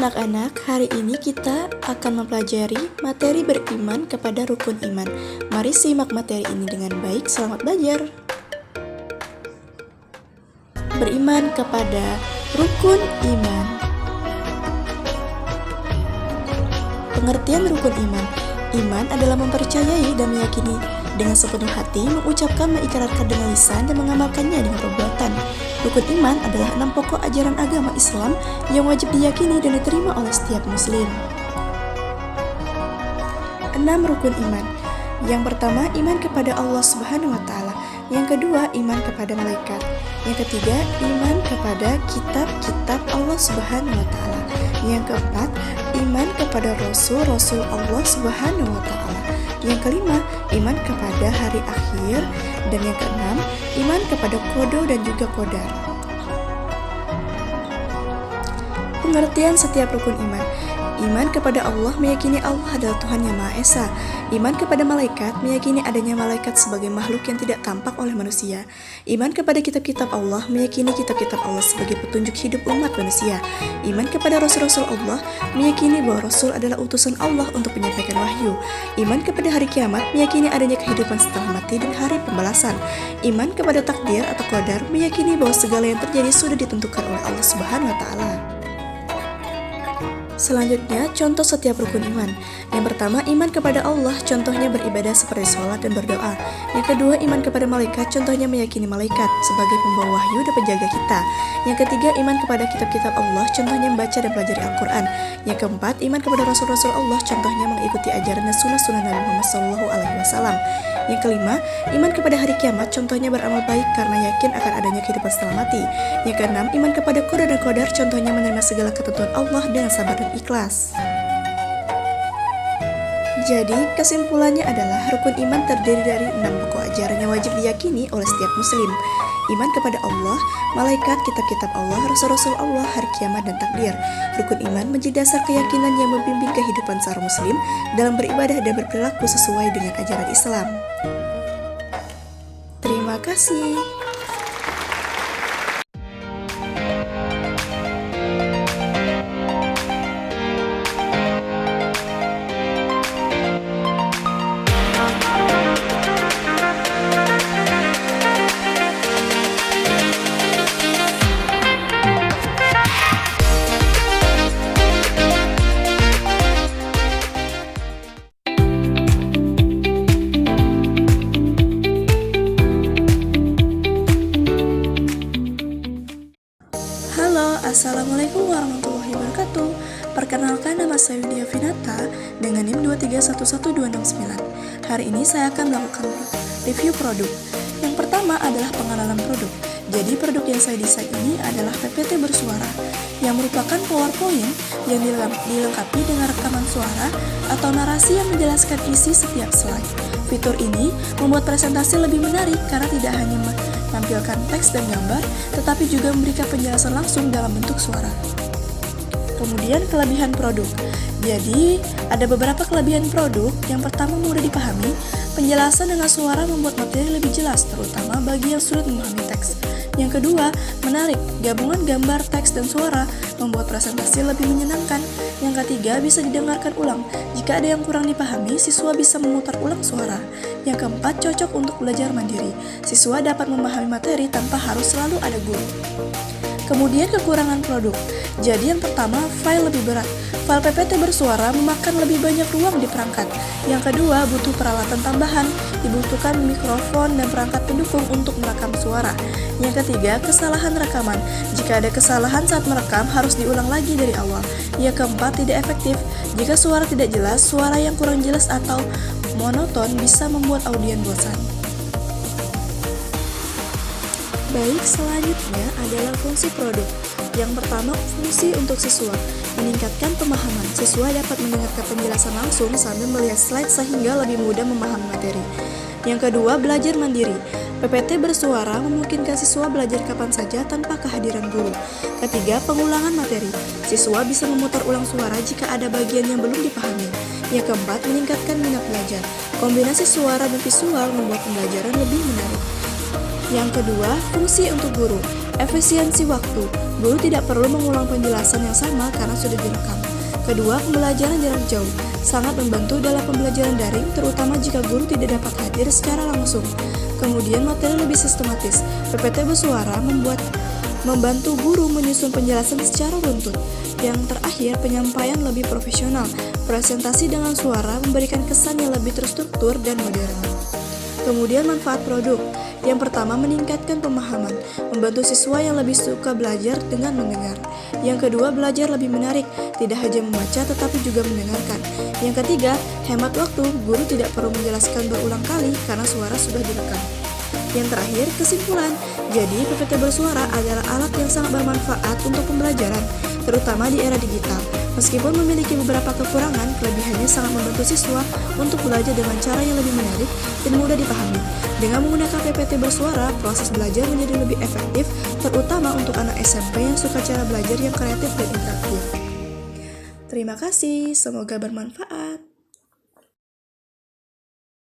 anak-anak, hari ini kita akan mempelajari materi beriman kepada rukun iman. Mari simak materi ini dengan baik, selamat belajar. Beriman kepada rukun iman. Pengertian rukun iman. Iman adalah mempercayai dan meyakini dengan sepenuh hati, mengucapkan, mengikrarkan dengan lisan, dan mengamalkannya dengan perbuatan. Rukun iman adalah 6 pokok ajaran agama Islam yang wajib diyakini dan diterima oleh setiap muslim. 6 rukun iman. Yang pertama, iman kepada Allah Subhanahu wa Ta'ala. Yang kedua, iman kepada malaikat. Yang ketiga, iman kepada kitab-kitab Allah Subhanahu wa Ta'ala. Yang keempat, iman kepada Rasul Allah Subhanahu wa Ta'ala. Yang kelima, iman kepada hari akhir. Dan yang keenam, iman kepada qada dan juga qadar. Pengertian setiap rukun iman. Iman kepada Allah, meyakini Allah adalah Tuhan yang Maha Esa. Iman kepada malaikat, meyakini adanya malaikat sebagai makhluk yang tidak tampak oleh manusia. Iman kepada kitab-kitab Allah, meyakini kitab-kitab Allah sebagai petunjuk hidup umat manusia. Iman kepada Rasul-Rasul Allah, meyakini bahwa Rasul adalah utusan Allah untuk menyampaikan wahyu. Iman kepada hari kiamat, meyakini adanya kehidupan setelah mati dan hari pembalasan. Iman kepada takdir atau qadar, meyakini bahwa segala yang terjadi sudah ditentukan oleh Allah Subhanahu wa Ta'ala. Selanjutnya, contoh setiap rukun iman. Yang pertama, iman kepada Allah, contohnya beribadah seperti sholat dan berdoa. Yang kedua, iman kepada malaikat, contohnya meyakini malaikat sebagai pembawa wahyu dan penjaga kita. Yang ketiga, iman kepada kitab-kitab Allah, contohnya membaca dan pelajari Al-Quran. Yang keempat, iman kepada Rasul-Rasul Allah, contohnya mengikuti ajaran dan sunnah-sunnah Nabi Muhammad SAW. Yang kelima, iman kepada hari kiamat, contohnya beramal baik karena yakin akan adanya kehidupan setelah mati. Yang keenam, iman kepada qada dan qadar, contohnya menerima segala ketentuan Allah dengan sabar dan ikhlas. Jadi, kesimpulannya adalah rukun iman terdiri dari 6 pokok ajaran yang wajib diyakini oleh setiap muslim. Iman kepada Allah, malaikat, kitab-kitab Allah, rasul-rasul Allah, hari kiamat, dan takdir. Rukun iman menjadi dasar keyakinan yang membimbing kehidupan seorang muslim dalam beribadah dan berperilaku sesuai dengan ajaran Islam. Terima kasih. Assalamualaikum warahmatullahi wabarakatuh. Perkenalkan, nama saya Widya Finata dengan NIM 2311269. Hari ini saya akan melakukan review produk. Yang pertama adalah pengenalan produk. Jadi produk yang saya desain ini adalah PPT bersuara yang merupakan PowerPoint yang dilengkapi dengan rekaman suara atau narasi yang menjelaskan isi setiap slide. Fitur ini membuat presentasi lebih menarik karena tidak hanya menampilkan teks dan gambar, tetapi juga memberikan penjelasan langsung dalam bentuk suara. Kemudian kelebihan produk. Jadi, ada beberapa kelebihan produk. Yang pertama, mudah dipahami. Penjelasan dengan suara membuat materi lebih jelas, terutama bagi yang sulit memahami teks. Yang kedua, menarik. Gabungan gambar, teks, dan suara membuat presentasi lebih menyenangkan. Yang ketiga, bisa didengarkan ulang. Jika ada yang kurang dipahami, siswa bisa memutar ulang suara. Yang keempat, cocok untuk belajar mandiri. Siswa dapat memahami materi tanpa harus selalu ada guru. Kemudian kekurangan produk. Jadi yang pertama, file lebih berat. File PPT bersuara memakan lebih banyak ruang di perangkat. Yang kedua, butuh peralatan tambahan. Dibutuhkan mikrofon dan perangkat pendukung untuk merekam suara. Yang ketiga, kesalahan rekaman. Jika ada kesalahan saat merekam, harus diulang lagi dari awal. Yang keempat, tidak efektif. Jika suara tidak jelas, suara yang kurang jelas atau monoton bisa membuat audien bosan. Baik, selanjutnya adalah fungsi produk. Yang pertama, fungsi untuk siswa. Meningkatkan pemahaman. Siswa dapat mendengarkan penjelasan langsung sambil melihat slide sehingga lebih mudah memahami materi. Yang kedua, belajar mandiri. PPT bersuara memungkinkan siswa belajar kapan saja tanpa kehadiran guru. Ketiga, pengulangan materi. Siswa bisa memutar ulang suara jika ada bagian yang belum dipahami. Yang keempat, meningkatkan minat belajar. Kombinasi suara dan visual membuat pembelajaran lebih menarik. Yang kedua, fungsi untuk guru. Efisiensi waktu. Guru tidak perlu mengulang penjelasan yang sama karena sudah direkam. Kedua, pembelajaran jarak jauh. Sangat membantu dalam pembelajaran daring, terutama jika guru tidak dapat hadir secara langsung. Kemudian, materi lebih sistematis. PPT bersuara membantu guru menyusun penjelasan secara runtut. Yang terakhir, penyampaian lebih profesional. Presentasi dengan suara memberikan kesan yang lebih terstruktur dan modern. Kemudian manfaat produk. Yang pertama, meningkatkan pemahaman, membantu siswa yang lebih suka belajar dengan mendengar. Yang kedua, belajar lebih menarik, tidak hanya membaca tetapi juga mendengarkan. Yang ketiga, hemat waktu, guru tidak perlu menjelaskan berulang kali karena suara sudah direkam. Yang terakhir, kesimpulan. Jadi, PPT bersuara adalah alat yang sangat bermanfaat untuk pembelajaran, terutama di era digital. Meskipun memiliki beberapa kekurangan, kelebihannya sangat membantu siswa untuk belajar dengan cara yang lebih menarik dan mudah dipahami. Dengan menggunakan PPT bersuara, proses belajar menjadi lebih efektif, terutama untuk anak SMP yang suka cara belajar yang kreatif dan interaktif. Terima kasih, semoga bermanfaat.